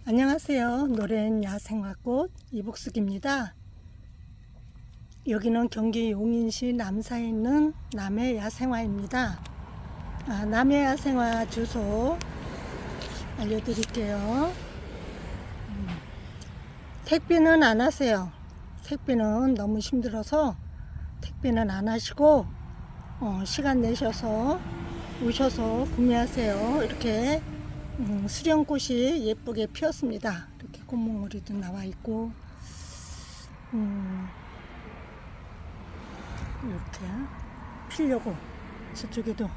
안녕하세요. 노래는 야생화꽃 이복숙입니다. 여기는 경기 용인시 남사에 있는 남해 야생화입니다. 남해 야생화 주소 알려드릴게요. 택배는 안 하세요. 택배는 너무 힘들어서 택배는 안 하시고 시간 내셔서 오셔서 구매하세요. 이렇게 수령꽃이 예쁘게 피었습니다. 이렇게 꽃몽우리도 나와 있고 이렇게 피려고 저쪽에도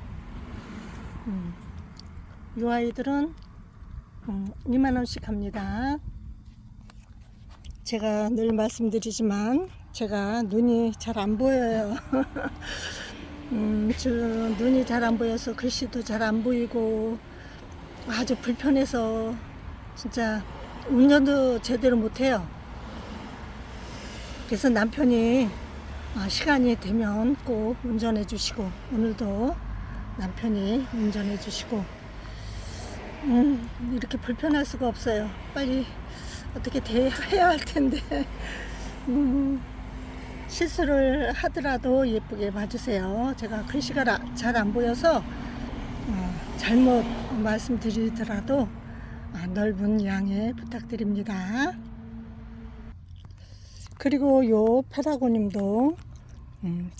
이 아이들은 2만원씩 합니다. 제가 늘 말씀드리지만 제가 눈이 잘 안 보여요. 눈이 잘 안 보여서 글씨도 잘 안 보이고 아주 불편해서 진짜 운전도 제대로 못해요. 그래서 남편이 시간이 되면 꼭 운전해 주시고, 오늘도 남편이 운전해 주시고, 이렇게 불편할 수가 없어요. 빨리 어떻게 해야 할 텐데 실수를 하더라도 예쁘게 봐주세요. 제가 글씨가 잘 안 보여서 잘못 말씀드리더라도 넓은 양해 부탁드립니다. 그리고 요 페라고님도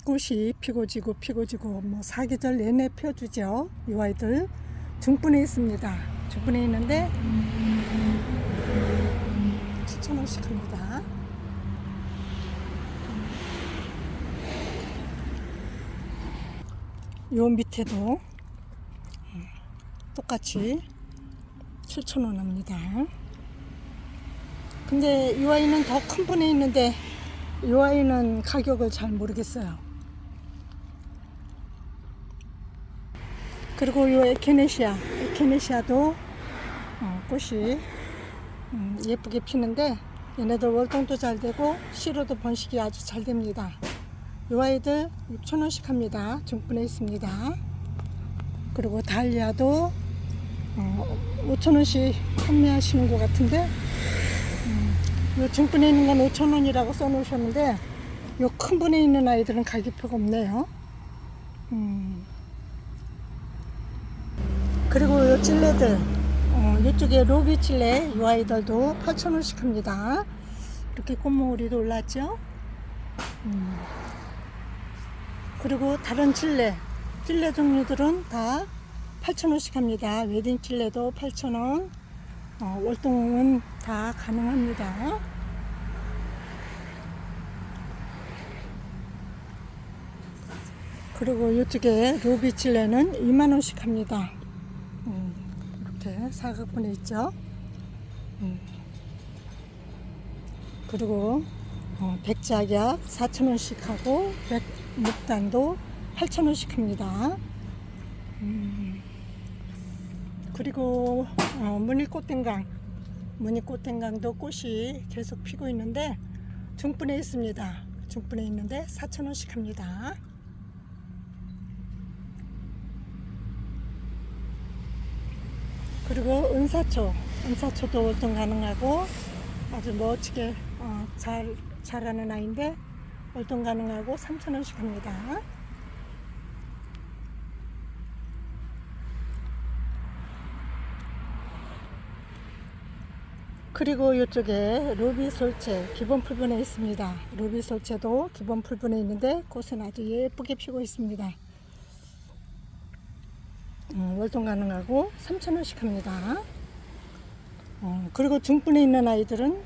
꽃이 피고 지고 뭐 사계절 내내 펴주죠. 이 아이들 중분에 있습니다. 중분에 있는데 7,000원씩 합니다. 요 밑에도 똑같이 7,000원 합니다. 근데 이 아이는 더 큰 분에 있는데 이 아이는 가격을 잘 모르겠어요. 그리고 이 에케네시아도 꽃이 예쁘게 피는데 얘네들 월동도 잘 되고 씨로도 번식이 아주 잘 됩니다. 이 아이들 6,000원씩 합니다. 중분에 있습니다. 그리고 달리아도 5,000원씩 판매하시는 것 같은데 이 중분에 있는 건 5,000원이라고 써놓으셨는데 이 큰 분에 있는 아이들은 가격표가 없네요. 그리고 이 찔레들 이쪽에 로비 찔레 이 아이들도 8,000원씩 합니다. 이렇게 꽃몽우리도 올랐죠. 그리고 다른 찔레 종류들은 다 8,000원씩 합니다. 웨딩 찔레도 8,000원, 월동은 다 가능합니다. 그리고 이쪽에 로비 찔레는 2만원씩 합니다. 이렇게 사각분에 있죠. 그리고 백작약 4,000원씩 하고 백묵단도 8,000원씩 합니다. 그리고 무늬꽃땡강도 꽃이 계속 피고 있는데 중분에 있습니다. 중분에 있는데 4,000원씩 합니다. 그리고 은사초도 월동 가능하고 아주 멋지게 잘 자라는 아이인데 월동 가능하고 3,000원씩 합니다. 그리고 이쪽에 루비솔체 기본 풀분에 있습니다. 루비솔체도 기본 풀분에 있는데 꽃은 아주 예쁘게 피고 있습니다. 월동 가능하고 3,000원씩 합니다. 그리고 중분에 있는 아이들은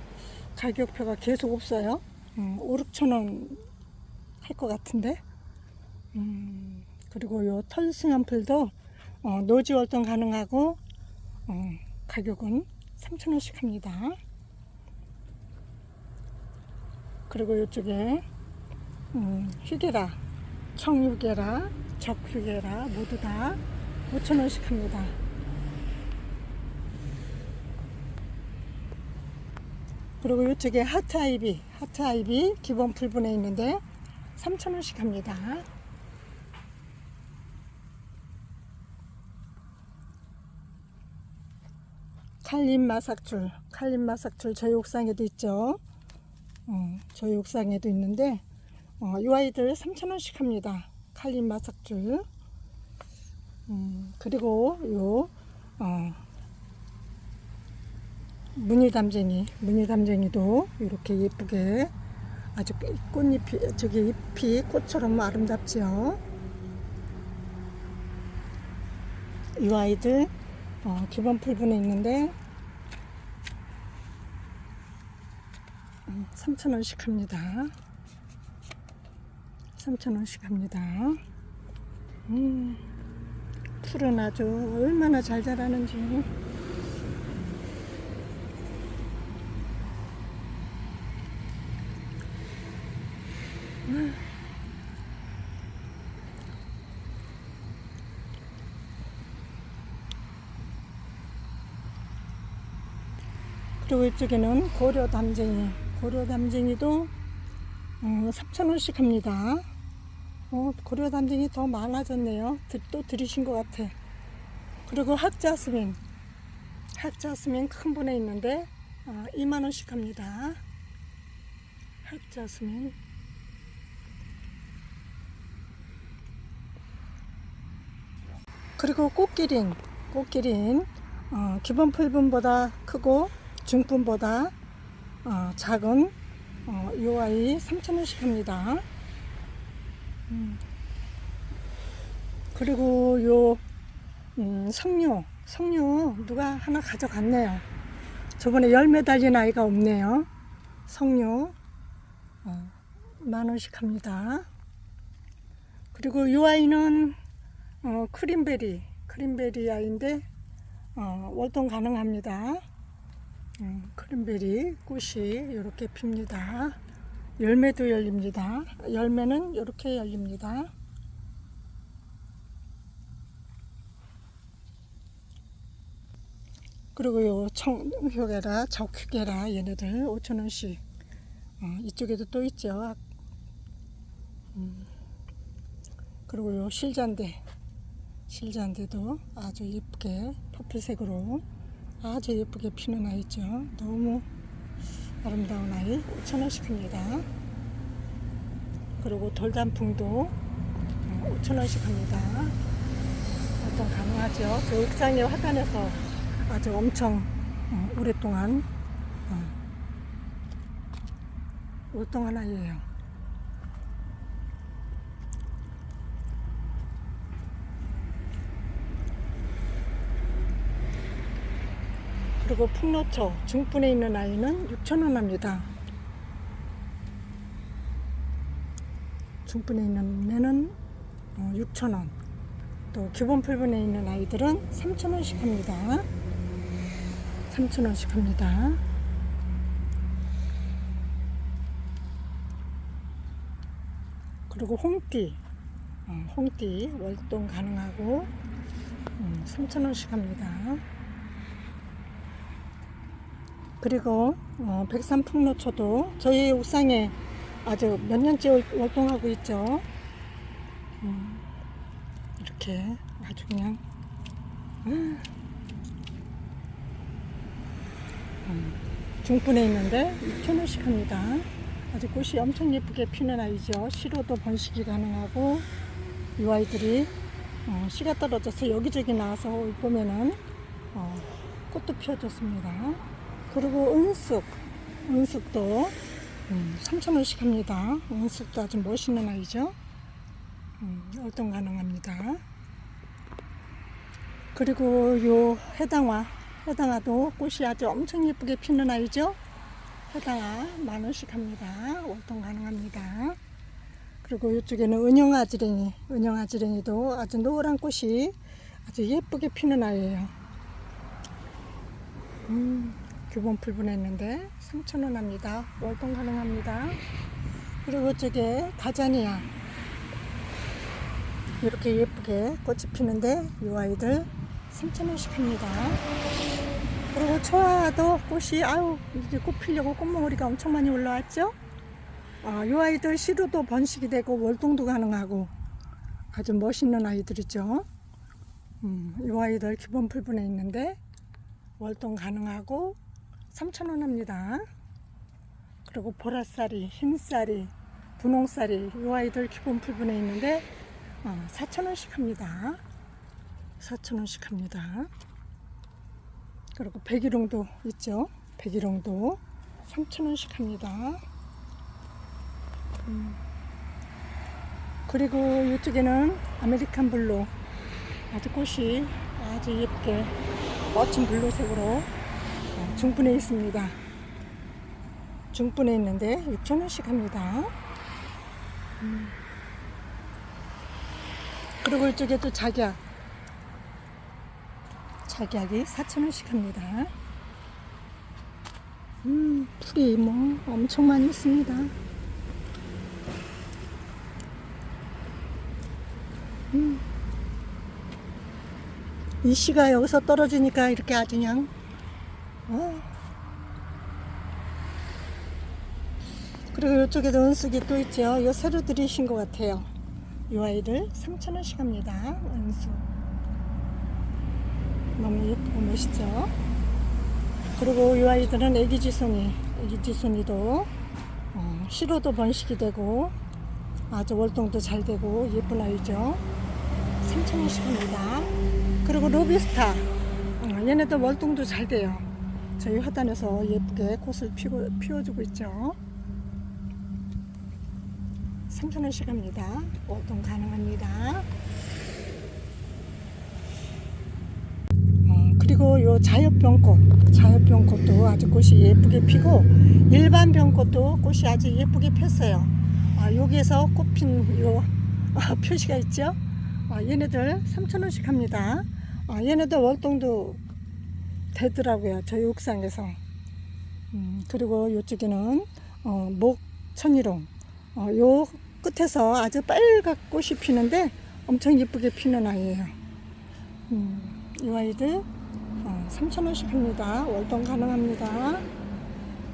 가격표가 계속 없어요. 5,000~6,000원 할 것 같은데. 그리고 요 털승한풀도 노지 월동 가능하고 가격은 3,000원씩 합니다. 그리고 이쪽에 휴게라, 청휴게라, 적휴게라 모두 다 5,000원씩 합니다. 그리고 이쪽에 하트아이비 기본 풀분에 있는데 3,000원씩 합니다. 칼림 마삭줄 칼림마삭줄 저희 옥상에도 있죠. 저희 옥상에도 있는데 이 아이들 3,000원씩 합니다. 칼림마삭줄. 그리고 요 무늬담쟁이도 이렇게 예쁘게 아주 꽃잎이 저기 잎이 꽃처럼 아름답죠. 이 아이들 기본 풀분에 있는데 3,000원씩 합니다. 3,000원씩 합니다. 풀은 아주 얼마나 잘 자라는지. 그리고 이쪽에는 고려담쟁이도 3,000원씩 합니다. 고려담쟁이 더 많아졌네요. 또 들이신 것 같아. 그리고 학자스민 큰 분에 있는데 2만원씩 합니다. 학자스민. 그리고 꽃기린 기본 풀분보다 크고 중분보다 작은 이 아이 3,000원씩 합니다. 그리고 요 석류 누가 하나 가져갔네요. 저번에 열매 달린 아이가 없네요. 석류 10,000원씩 합니다. 그리고 이 아이는 크림베리 아이인데 월동 가능합니다. 크림베리 꽃이 이렇게 핍니다. 열매도 열립니다. 열매는 이렇게 열립니다. 그리고 요 청효계라, 적효계라 얘네들 5,000원씩. 이쪽에도 또 있죠. 그리고 요 실잔대도 아주 예쁘게 퍼플색으로 아주 예쁘게 피는 아이죠. 너무 아름다운 아이 5,000원씩 합니다. 그리고 돌단풍도 5,000원씩 합니다. 활동 가능하죠. 저 옥상의 화단에서 아주 엄청 오랫동안 활동한 아이예요. 그리고 풍노초 중분에 있는 아이는 6,000원 합니다. 중분에 있는 애는 6,000원. 또 기본 풀분에 있는 아이들은 3,000원씩 합니다. 3,000원씩 합니다. 그리고 홍띠 월동 가능하고 3,000원씩 합니다. 그리고 백삼풍노초도 저희 옥상에 아주 몇 년째 활동하고 있죠. 이렇게 아주 그냥 중분에 있는데 6,000원씩 합니다. 아주 꽃이 엄청 예쁘게 피는 아이죠. 시로도 번식이 가능하고 이 아이들이 씨가 떨어져서 여기저기 나와서 보면은 꽃도 피워줬습니다. 그리고 은숙도 3,000원씩 합니다. 은숙도 아주 멋있는 아이죠. 활동 가능합니다. 그리고 요 해당화도 꽃이 아주 엄청 예쁘게 피는 아이죠. 해당화 10,000원씩 합니다. 활동 가능합니다. 그리고 이쪽에는 은영아지랭이도 아주 노란 꽃이 아주 예쁘게 피는 아이예요. 기본 풀분에 있는데 3,000원 합니다. 월동 가능합니다. 그리고 저게 가자니아 이렇게 예쁘게 꽃이 피는데 이 아이들 3,000원씩 합니다. 그리고 초아도 꽃이 이제 꽃 피려고 꽃몽오리가 엄청 많이 올라왔죠. 이 아이들 시루도 번식이 되고 월동도 가능하고 아주 멋있는 아이들이죠. 이 아이들 기본 풀분에 있는데 월동 가능하고 3,000원 합니다. 그리고 보라쌀이, 흰쌀이, 분홍쌀이 이 아이들 기본 풀분에 있는데 4,000원씩 합니다. 4,000원씩 합니다. 그리고 백일홍도 있죠. 백일홍도 3,000원씩 합니다. 그리고 이쪽에는 아메리칸 블루, 아주 꽃이 아주 예쁘게 멋진 블루색으로 중분해 있습니다. 중분해 있는데 6,000원씩 합니다. 그리고 이쪽에 또 작약이 4,000원씩 합니다. 풀이 뭐 엄청 많이 있습니다. 이 씨가 여기서 떨어지니까 이렇게 아주 그냥 그리고 이쪽에도 은숙이 또 있죠. 이거 새로 들이신 것 같아요. 이 아이를 3,000원씩 합니다. 은숙 너무 예쁘고 멋있죠. 그리고 이 아이들은 애기지손이도 씨로도 번식이 되고 아주 월동도 잘 되고 예쁜 아이죠. 3,000원씩 합니다. 그리고 로비스타 얘네도 월동도 잘 돼요. 저희 화단에서 예쁘게 꽃을 피워주고 있죠. 3,000원씩 합니다. 월동 가능합니다. 그리고 요 자엽병꽃도 아주 꽃이 예쁘게 피고 일반 병꽃도 꽃이 아주 예쁘게 폈어요. 여기에서 꽃핀 요 표시가 있죠. 얘네들 3,000원씩 합니다. 얘네들 월동도 되더라고요. 저희 옥상에서. 그리고 이쪽에는 목천일홍 요 끝에서 아주 빨갛게 꽃이 피는데 엄청 예쁘게 피는 아이예요. 이 아이들 3,000원씩 합니다. 월동 가능합니다.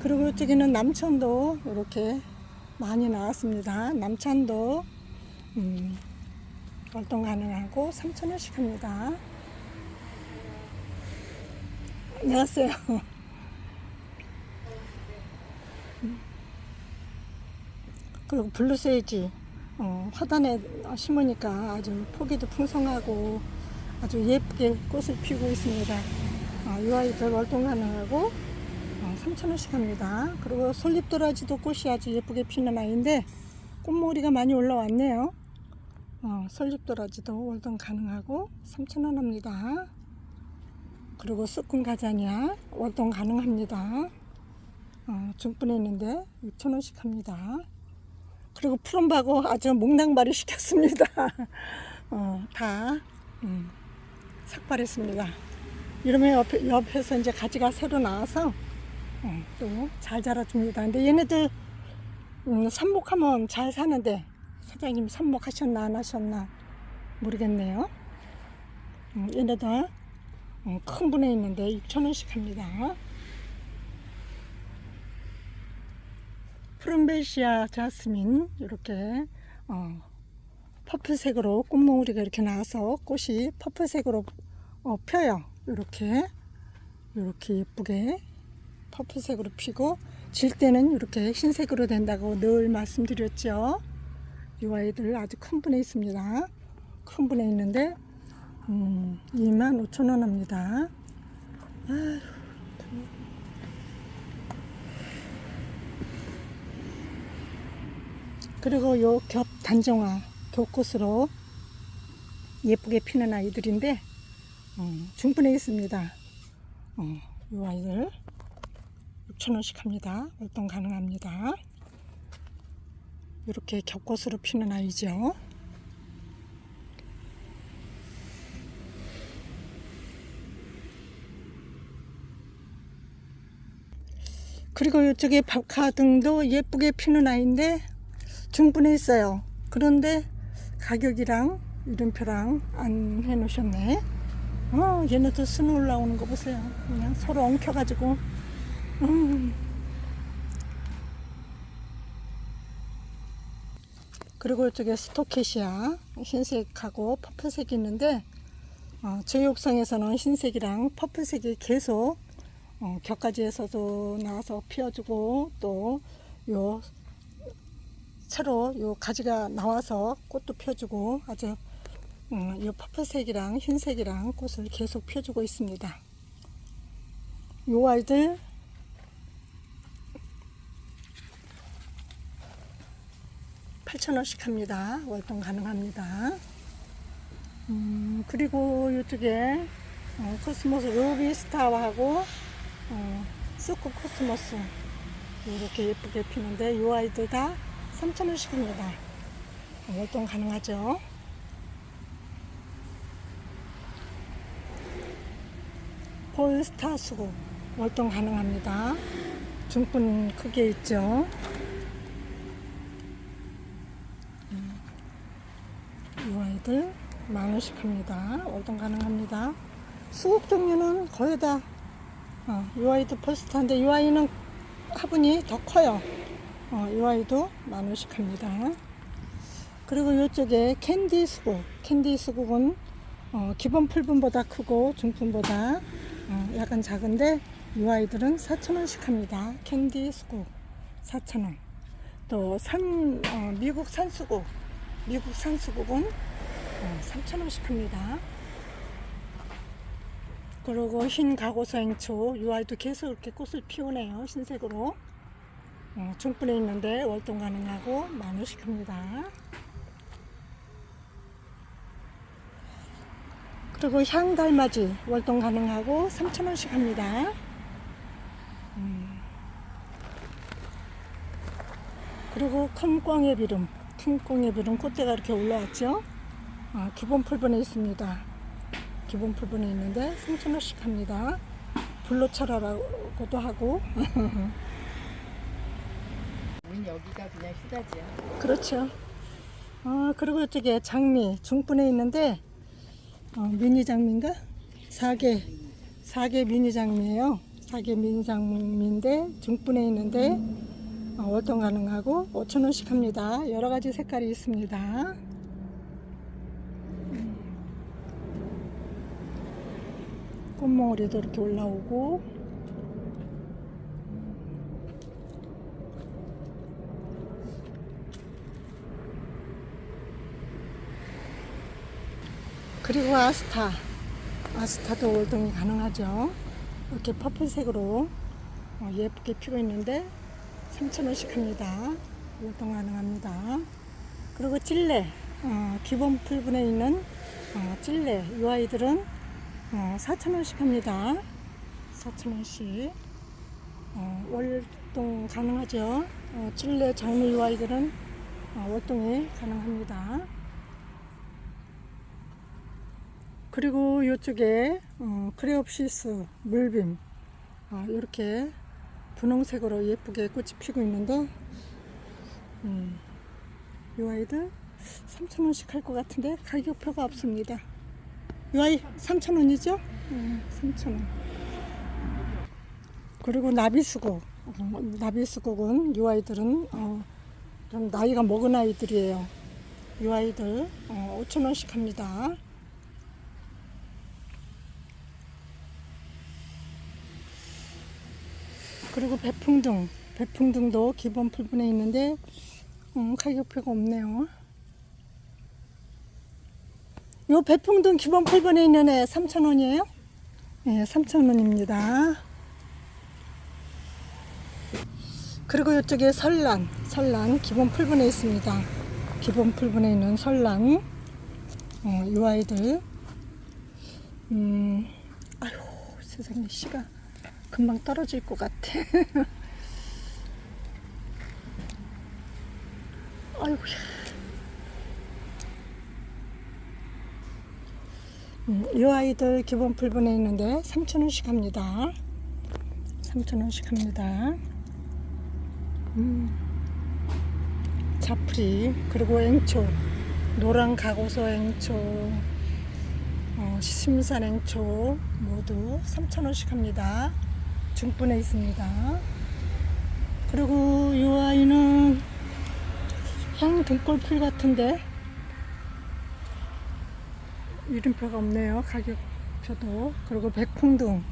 그리고 이쪽에는 남천도 이렇게 많이 나왔습니다. 남천도 월동 가능하고 3,000원씩 합니다. 안녕하세요. 그리고 블루세이지 화단에 심으니까 아주 포기도 풍성하고 아주 예쁘게 꽃을 피우고 있습니다. 이 아이들 월동 가능하고 3,000원씩 합니다. 그리고 솔잎도라지도 꽃이 아주 예쁘게 피는 아이인데 꽃머리가 많이 올라왔네요. 솔잎도라지도 월동 가능하고 3,000원 합니다. 그리고 수꾼 가자니아 월동 가능합니다. 중분해 있는데 6,000원씩 합니다. 그리고 푸른바고 아주 몽낭발이 시켰습니다. 다 삭발했습니다. 이러면 옆에서 이제 가지가 새로 나와서 또 잘 자라줍니다. 근데 얘네들 삽목하면 잘 사는데 사장님 삽목하셨나 안 하셨나 모르겠네요. 얘네들 큰 분에 있는데 6,000원씩 합니다. 프롬베시아 자스민 이렇게 퍼플색으로 꽃몽우리가 이렇게 나와서 꽃이 퍼플색으로 펴요. 이렇게 예쁘게 퍼플색으로 피고 질 때는 이렇게 흰색으로 된다고 늘 말씀드렸죠. 이 아이들 아주 큰 분에 있습니다. 큰 분에 있는데 25,000원 합니다. 그리고 요 겹 단정화 겹꽃으로 예쁘게 피는 아이들인데 중분해 있습니다. 이 아이들 6,000원씩 합니다. 월동 가능합니다. 이렇게 겹꽃으로 피는 아이죠. 그리고 이쪽에 박하등도 예쁘게 피는 아이인데 중분해 있어요. 그런데 가격이랑 이름표랑 안 해놓으셨네. 얘네도 순 올라오는 거 보세요. 그냥 서로 엉켜가지고. 그리고 이쪽에 스토케시아 흰색하고 퍼플색이 있는데 저희 옥상에서는 흰색이랑 퍼플색이 계속 격가지에서도 나와서 피워주고 또 요 새로 요 가지가 나와서 꽃도 펴주고 아주 요 퍼플색이랑 흰색이랑 꽃을 계속 펴주고 있습니다. 요 아이들 $8,000원씩 합니다. 월동 가능합니다. 그리고 이쪽에 코스모스 루비스타하고 수코 코스모스 이렇게 예쁘게 피는데 이 아이들 다 $3,000원씩 합니다. 월동 가능하죠. 폴스타 수국 월동 가능합니다. 중분 크게 있죠. 이 아이들 $10,000원씩 합니다. 월동 가능합니다. 수국 종류는 거의 다 이 아이도 폴스타인데 이 아이는 화분이 더 커요. 이 아이도 $10,000원씩 합니다. 그리고 이쪽에 캔디 수국, 캔디 수국은 기본 풀분보다 크고 중분보다 약간 작은데 이 아이들은 $4,000원씩 합니다. 캔디 수국 $4,000원. 또 미국 산수국, 미국 산수국은 $3,000원씩 합니다. 그리고 흰 가고서행초 이 아이도 계속 이렇게 꽃을 피우네요. 흰색으로 중분에 있는데 월동 가능하고 $10,000원씩 합니다. 그리고 향달맞이 월동 가능하고 $3,000원씩 합니다. 그리고 큰 꽝의비름, 큰 꽝의비름 꽃대가 이렇게 올라왔죠. 기본 풀분에 있습니다. 기본 풀분에 있는데 $3,000원씩 합니다. 블루철화라고도 하고. 여기가 그냥 휴가지야. 그렇죠. 그리고 이쪽에 장미 중분에 있는데 미니 장미인가? 4개 미니 장미예요. 4개 미니 장미인데 중분에 있는데 월동 가능하고 $5,000원씩 합니다. 여러 가지 색깔이 있습니다. 꽃몽우리도 이렇게 올라오고 그리고 아스타도 월동이 가능하죠. 이렇게 퍼플색으로 예쁘게 피고 있는데 $3,000원씩 합니다. 월동 가능합니다. 그리고 찔레 기본 풀분에 있는 찔레 이 아이들은 $4,000원씩 합니다. $4,000원씩 월동 가능하죠. 찔레 장미 이 아이들은 월동이 가능합니다. 그리고 이쪽에 크레옵시스 물빔 이렇게 분홍색으로 예쁘게 꽃이 피고 있는데 이 아이들 $3,000원씩 할 것 같은데 가격표가 없습니다. 이 아이 $3,000원이죠? 3,000원. 그리고 나비수국 나비수국은 이 아이들은 좀 나이가 먹은 아이들이에요. 이 아이들 $5,000원씩 합니다. 그리고 배풍등도 기본 풀분에 있는데 가격표가 없네요. 요 배풍등 기본 풀분에 있는 애 $3,000원이에요? 네, $3,000원입니다. 그리고 이쪽에 설란 기본 풀분에 있습니다. 기본 풀분에 있는 설란 이 아이들 아유 세상에 씨가 금방 떨어질 것 같아. 아이고야. 이 아이들 기본 풀분에 있는데 $3,000원씩 합니다. $3,000원씩 합니다. 자프리 그리고 앵초 노란 가고서 앵초 심산 앵초 모두 $3,000원씩 합니다. 중분에 있습니다. 그리고 이 아이는 향 등골풀 같은데 이름표가 없네요. 가격표도. 그리고 백풍등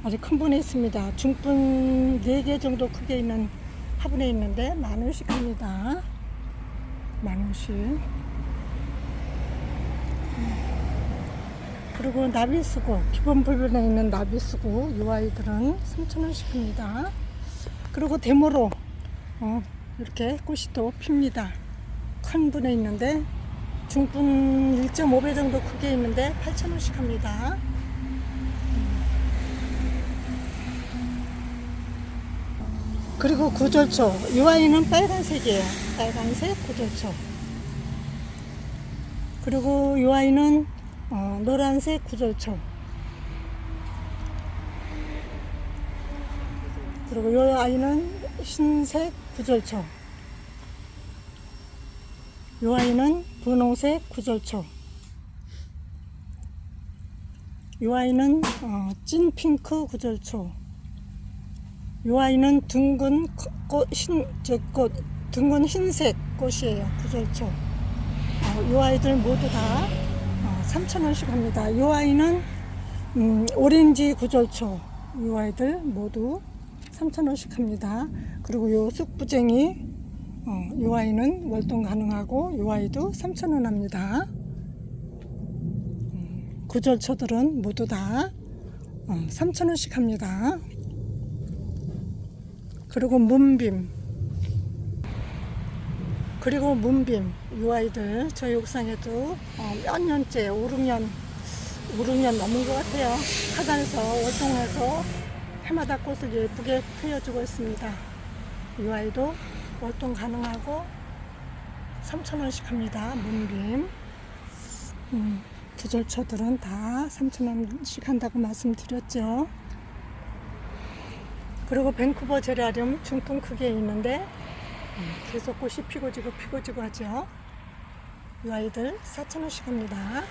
아주 큰 분에 있습니다. 중분 4개 정도 크게 있는 화분에 있는데 10,000원씩 합니다. 10,000원씩. 그리고 나비수구, 기본 불변에 있는 나비수구, 이 아이들은 3,000원씩 합니다. 그리고 데모로 이렇게 꽃이 또 핍니다. 큰 분에 있는데 중분 1.5배 정도 크게 있는데 8,000원씩 합니다. 그리고 구절초, 이 아이는 빨간색이에요. 빨간색 구절초. 그리고 이 아이는 노란색 구절초. 그리고 이 아이는 흰색 구절초. 이 아이는 분홍색 구절초. 이 아이는 찐 핑크 구절초. 이 아이는 둥근 둥근 흰색 꽃이에요. 구절초. 이 아이들 모두 다 3,000원씩 합니다. 이 아이는 오렌지 구절초. 이 아이들 모두 3,000원씩 합니다. 그리고 이 쑥부쟁이, 이 아이는 월동 가능하고 이 아이도 3,000원 합니다. 구절초들은 모두 다 3,000원씩 합니다. 그리고 문빔, 이 아이들 저희 옥상에도 몇 년째 5, 6년 넘은 것 같아요. 화단에서 월동해서 해마다 꽃을 예쁘게 피워주고 있습니다. 이 아이도 월동 가능하고 3,000원씩 합니다. 문빔. 구절초들은 다 3,000원씩 한다고 말씀드렸죠. 그리고 밴쿠버 제라늄 중풍 크기에 있는데 계속 꽃이 피고 지고 하죠. 이 아이들 4,000원씩 합니다.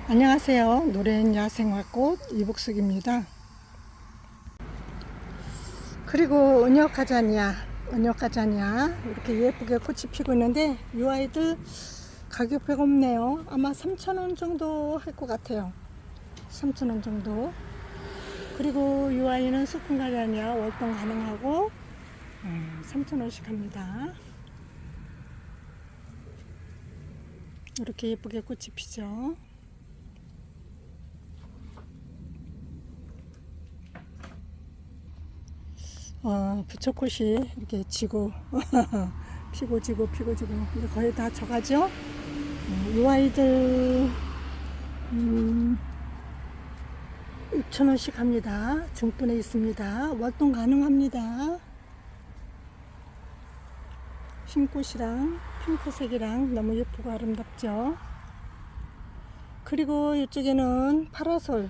안녕하세요. 노래인 야생화꽃 이복숙입니다. 그리고 은혁가자니아 이렇게 예쁘게 꽃이 피고 있는데 이 아이들 가격 백 없네요. 아마 3,000원 정도 할 것 같아요. 3,000원 정도. 그리고 이 아이는 수풍가자니아 월동 가능하고 3,000원씩 합니다. 이렇게 예쁘게 꽃이 피죠. 부초꽃이 이렇게 지고 피고 지고 이제 거의 다 져가죠. 이 아이들 6,000원씩 합니다. 중분에 있습니다. 월동 가능합니다. 흰꽃이랑 핑크색이랑 너무 예쁘고 아름답죠. 그리고 이쪽에는 파라솔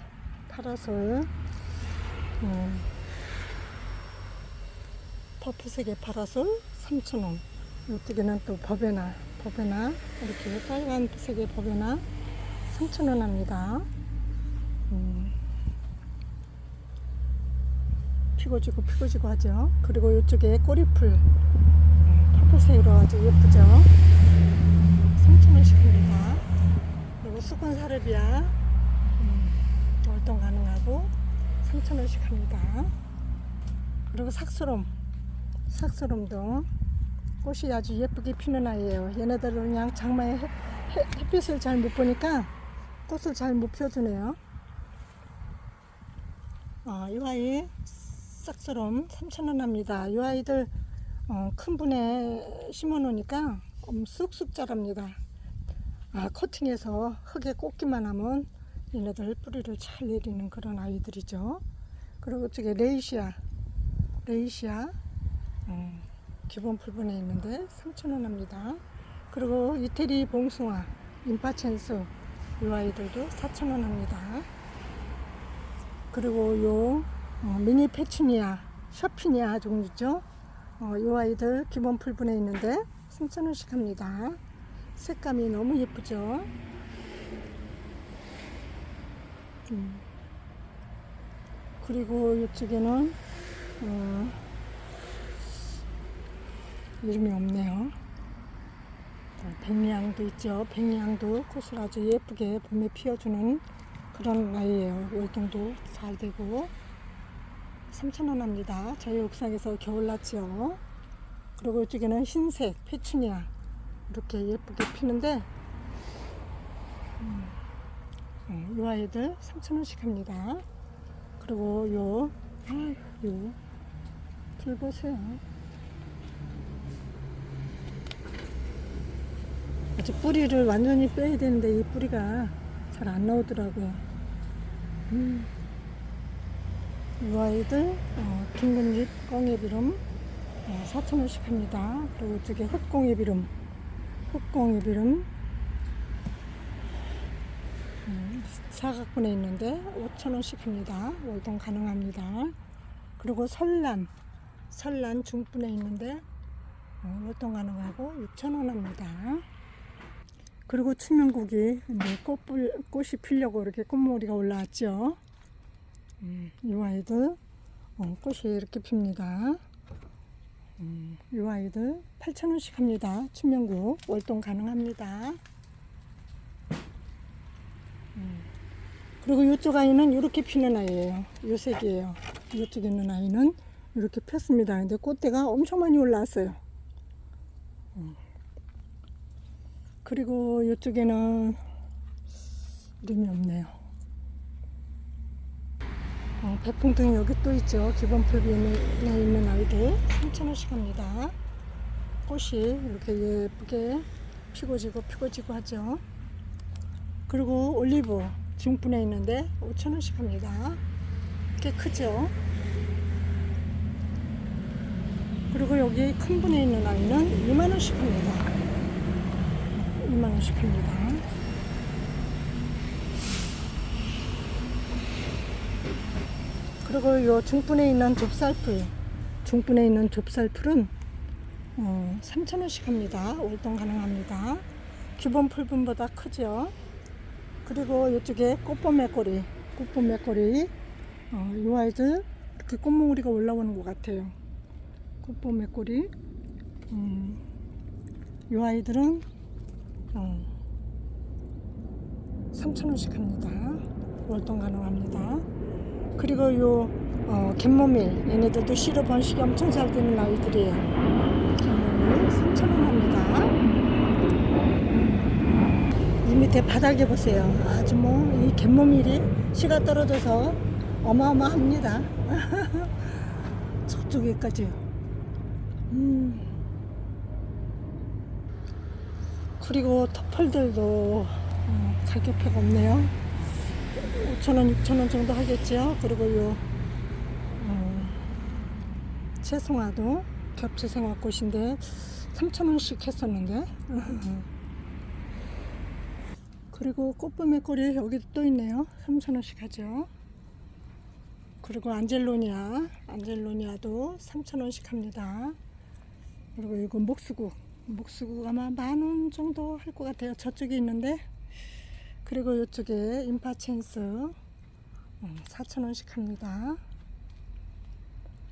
퍼프색의 파라솔 3,000원. 이쪽에는 또 버베나 이렇게 빨간색의 버베나 3,000원 합니다. 피고 지고 하죠. 그리고 이쪽에 꼬리풀 퍼프색으로 아주 예쁘죠. 3,000원씩 합니다. 그리고 수건 사르비아 월동 가능하고 3,000원씩 합니다. 그리고 삭소롬도 꽃이 아주 예쁘게 피는 아이예요. 얘네들은 그냥 장마에 햇빛을 잘 못 보니까 꽃을 잘 못 펴주네요. 이 아이 삭소롬 3,000원 합니다. 이 아이들 큰 분에 심어 놓으니까 쑥쑥 자랍니다. 커팅해서 흙에 꽂기만 하면 얘네들 뿌리를 잘 내리는 그런 아이들이죠. 그리고 이쪽에 레이시아 기본 풀분에 있는데 3,000원 합니다. 그리고 이태리 봉숭아 임파첸스 이 아이들도 4,000원 합니다. 그리고 요 미니 페추니아 셔피니아 종류죠. 이 아이들 기본 풀분에 있는데 3,000원씩 합니다. 색감이 너무 예쁘죠. 그리고 이쪽에는 이름이 없네요. 백리향도 있죠. 백리향도 꽃을 아주 예쁘게 봄에 피워주는 그런 아이예요. 월동도 잘 되고 3,000원 합니다. 저희 옥상에서 겨울났죠. 그리고 이쪽에는 흰색 페추니아 이렇게 예쁘게 피는데 이 아이들 3,000원씩 합니다. 그리고 요 풀 보세요. 아직 뿌리를 완전히 빼야 되는데 이 뿌리가 잘 안 나오더라고요. 이 아이들 둥근잎 꽁예비름 4,000원씩 합니다. 그리고 이쪽에 흑꽁예비름 사각분에 있는데 5,000원씩 합니다. 월동 가능합니다. 그리고 설란 중분에 있는데 월동 가능하고 6,000원 합니다. 그리고 추명국이 이제 꽃이 피려고 이렇게 꽃무늬가 올라왔죠. 이 아이들 꽃이 이렇게 핍니다. 이 아이들 8,000원씩 합니다. 추명국 월동 가능합니다. 그리고 이쪽 아이는 이렇게 피는 아이예요. 이 색이에요. 이쪽에 있는 아이는 이렇게 폈습니다. 근데 꽃대가 엄청 많이 올라왔어요. 그리고 이쪽에는 이름이 없네요. 백풍등이 여기 또 있죠. 기본 풀비에 있는 아이들 3,000원씩 합니다. 꽃이 이렇게 예쁘게 피고지고 하죠. 그리고 올리브 중분에 있는데 5,000원씩 합니다. 꽤 크죠. 그리고 여기 큰 분에 있는 아이는 2만원씩 합니다. 2만원씩 합니다. 그리고 요 중분에 있는 좁쌀풀은 3,000원씩 합니다. 월동 가능합니다. 기본 풀분보다 크죠. 그리고 이쪽에 꽃봄매꼬리 이 아이들 이렇게 꽃몽우리가 올라오는 것 같아요. 꽃봄매꼬리 이 아이들은 3,000원씩 합니다. 월동 가능합니다. 그리고 요 갯모밀 얘네들도 씨로 번식이 엄청 잘 되는 아이들이에요. 갯모밀 3,000원 합니다. 이 밑에 바닥에 보세요. 아주 이 갯모밀이 씨가 떨어져서 어마어마합니다. 저쪽에까지. 그리고 터펄들도 가격표가 없네요. 5,000원, 6,000원 정도 하겠죠. 그리고 요 채송화도 겹채생화꽃인데 3,000원씩 했었는데. 그리고 꽃봄매꼬리 여기 또 있네요. 3,000원씩 하죠. 그리고 안젤로니아도 3,000원씩 합니다. 그리고 이거 목수국 아마 10,000원 정도 할 것 같아요. 저쪽에 있는데. 그리고 이쪽에 임파첸스 4,000원씩 합니다.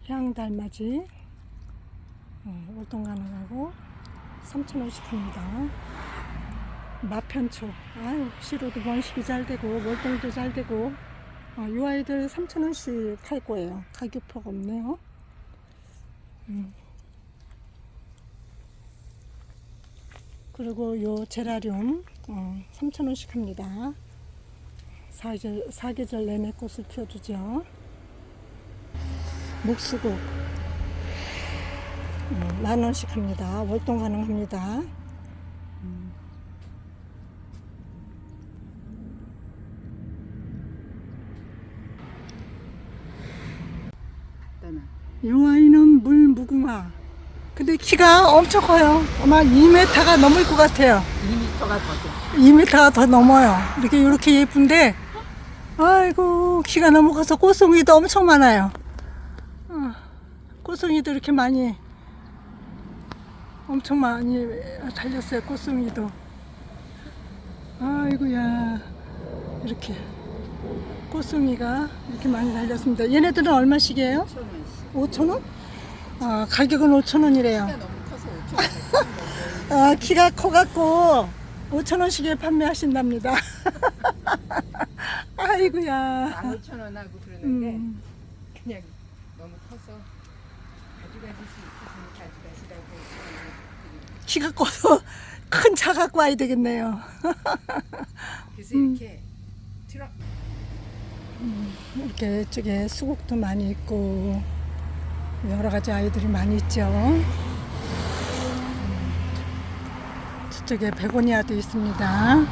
향달맞이 월동 가능하고 3,000원씩 합니다. 마편초 씨로도 번식이 잘 되고 월동도 잘 되고 이 아이들 3,000원씩 할 거예요. 가격표가 없네요. 그리고 요 제라늄 3,000원씩 합니다. 사계절 내내 꽃을 피워주죠. 목수국 10,000원씩 합니다. 월동 가능합니다. 이 아이는 물무궁화. 근데 키가 엄청 커요. 아마 2m가 넘을 것 같아요. 2m가 더 넘어요. 이렇게 예쁜데, 아이고, 키가 너무 커서 꽃송이도 엄청 많아요. 꽃송이도 이렇게 엄청 많이 달렸어요. 꽃송이도. 아이고야, 이렇게. 꽃송이가 이렇게 많이 달렸습니다. 얘네들은 얼마씩이에요? 5,000원? 가격은 5,000원이래요. 너무 커서 5,000원. 키가 커갖고 5,000원씩에 판매하신답니다. 아이고야. 15,000원 하고 그러는데 음. 그냥 너무 커서 가져가실 수 있으시면 가져가시라고. 키가 커서 큰 차 갖고 와야 되겠네요. 그래서 이렇게 트럭 이렇게 이쪽에 수국도 많이 있고 여러 가지 아이들이 많이 있죠. 저쪽에 베고니아도 있습니다.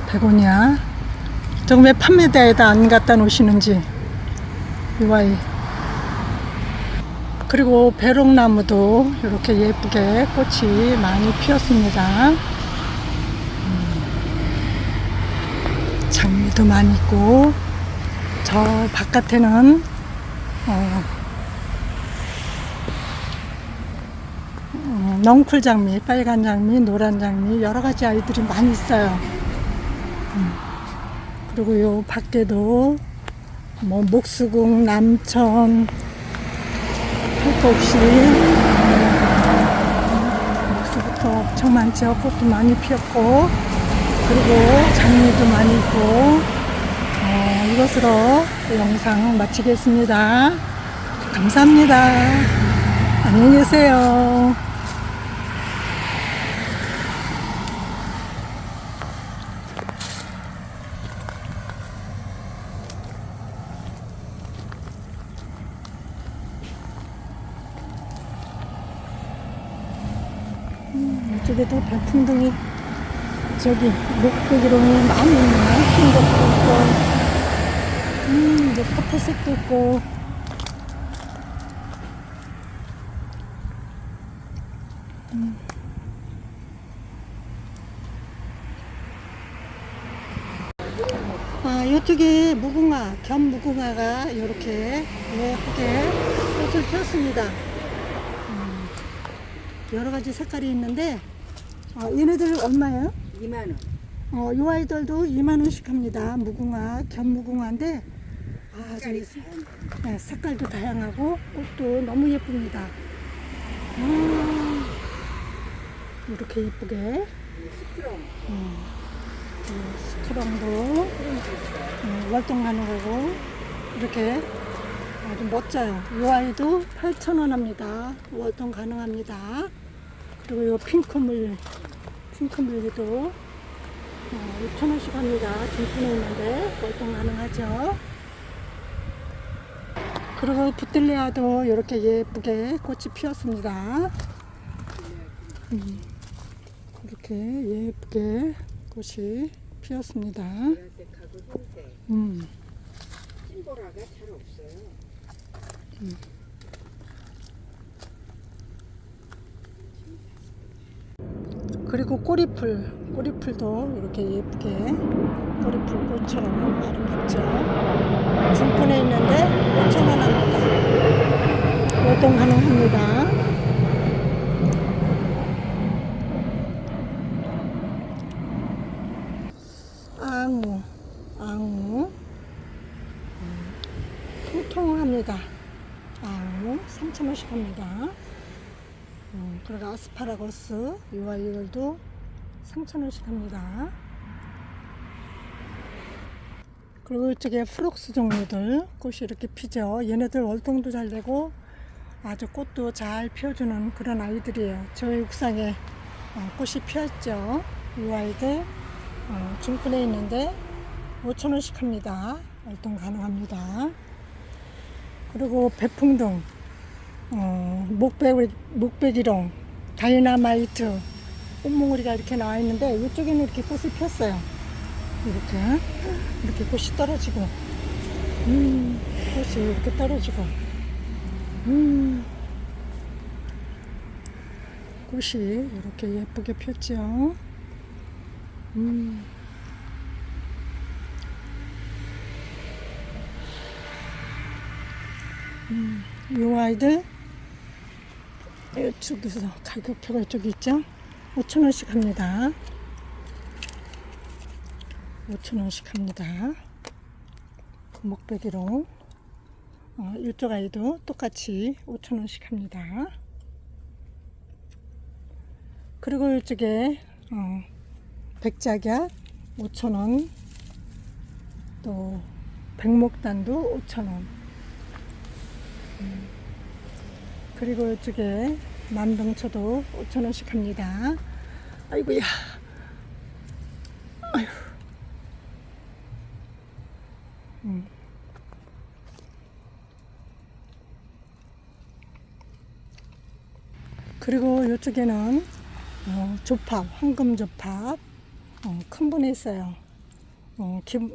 베고니아. 저거 왜 판매대에다 안 갖다 놓으시는지. 이 아이. 그리고 배롱나무도 이렇게 예쁘게 꽃이 많이 피었습니다. 장미도 많이 있고 저 바깥에는 넝쿨 장미, 빨간 장미, 노란 장미 여러 가지 아이들이 많이 있어요. 그리고 요 밖에도 뭐 목수궁, 남천 할 거 없이 목수부터 엄청 많죠. 꽃도 많이 피었고 그리고 장미도 많이 있고 이것으로 영상 마치겠습니다. 감사합니다. 안녕히 계세요. 이쪽에도 별풍등이 저기 목베기롱이 많이 있네요. 흰 것도 있고 이제 퍼플색도 있고 이쪽에 무궁화, 겸 무궁화가 이렇게 예쁘게 꽃을 피웠습니다. 여러 가지 색깔이 있는데 얘네들 얼마예요? 2만 원. 이 아이들도 2만 원씩 합니다. 무궁화, 겸 무궁화인데 색깔이 네, 색깔도 다양하고 꽃도 너무 예쁩니다. 이렇게 예쁘게 스크럼도 월동하는 거고 이렇게 아주 멋져요. 이 아이도 8,000원 합니다. 월동 가능합니다. 그리고 이 핑크물리도 6,000원씩 합니다. 중품에 있는데 월동 가능하죠. 그리고 부틀레아도 이렇게 예쁘게 꽃이 피었습니다. 이렇게 예쁘게 꽃이 피었습니다. 노란색하고 흰색. 찐보라가 잘 없어요. 그리고 꼬리풀도 이렇게 예쁘게 꼬리풀 꽃처럼 아름답죠. 중분에 있는데 5,000원 합니다. 월동 가능합니다. 앙우 통통합니다. 앙우 3,000원씩 합니다. 그리고 아스파라거스 이 아이들도 3,000원씩 합니다. 그리고 이쪽에 프록스 종류들 꽃이 이렇게 피죠. 얘네들 월동도 잘 되고 아주 꽃도 잘 피워주는 그런 아이들이에요. 저희 옥상에 꽃이 피었죠. 이 아이들 중분에 있는데 5,000원씩 합니다. 월동 가능합니다. 그리고 배풍등, 목베기롱, 다이너마이트, 꽃몽우리가 이렇게 나와 있는데 이쪽에는 이렇게 꽃이 폈어요. 이렇게 꽃이 떨어지고, 꽃이 이렇게 떨어지고, 꽃이 이렇게 예쁘게 폈죠. 이 아이들 이쪽에서 가격표가 이쪽에 있죠. 5,000원씩 합니다. 5,000원씩 합니다. 목베기로 이쪽 아이도 똑같이 5,000원씩 합니다. 그리고 이쪽에 백작약 5,000원, 또 백목단도 5,000원. 그리고 이쪽에 만병초도 5,000원씩 합니다. 아이고야. 아휴. 그리고 이쪽에는 조팝, 황금 조팝 큰 분에 있어요.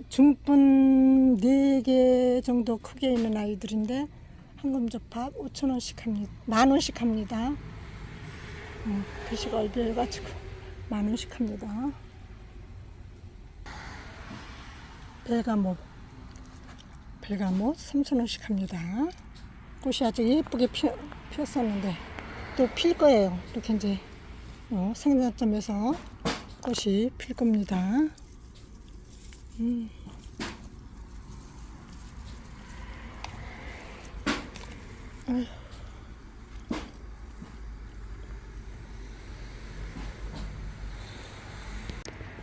중분 4개 정도 크게 있는 아이들인데 황금 조팝 5,000원씩 합니다. 10,000원씩 합니다. 글씨가 얼비해가지고 10,000원씩 합니다. 벨가못 3,000원씩 합니다. 꽃이 아주 예쁘게 피었었는데 또 필 거예요. 이렇게 이제 생산점에서 꽃이 필 겁니다. 아휴.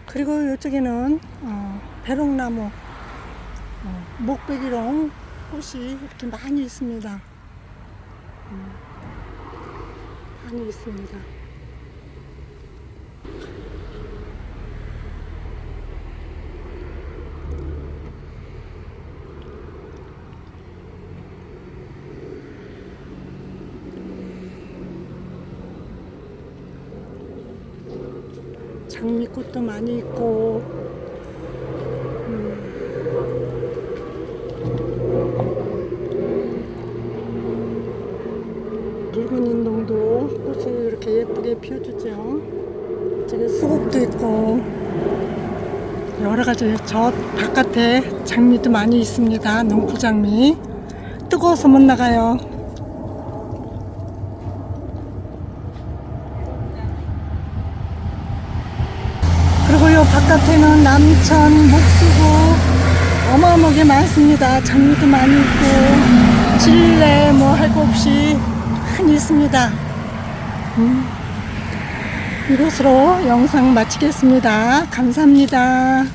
그리고 이쪽에는 배롱나무, 목베기롱 꽃이 이렇게 많이 있습니다. 많이 있습니다. 장미꽃도 많이 있고, 붉은 인동도 꽃을 이렇게 예쁘게 피워주죠. 저기 수국도 있고, 여러 가지. 저 바깥에 장미도 많이 있습니다. 농부장미. 뜨거워서 못 나가요. 그리고 요 바깥에는 남천, 목수국 어마어마하게 많습니다. 장미도 많이 있고, 진래 뭐 할 거 없이 많이 있습니다. 이것으로 영상 마치겠습니다. 감사합니다.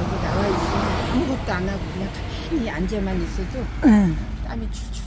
여기 나와 있으면 아무것도 안 하고 그냥 가만히 앉아만 있어도 응. 땀이 줄줄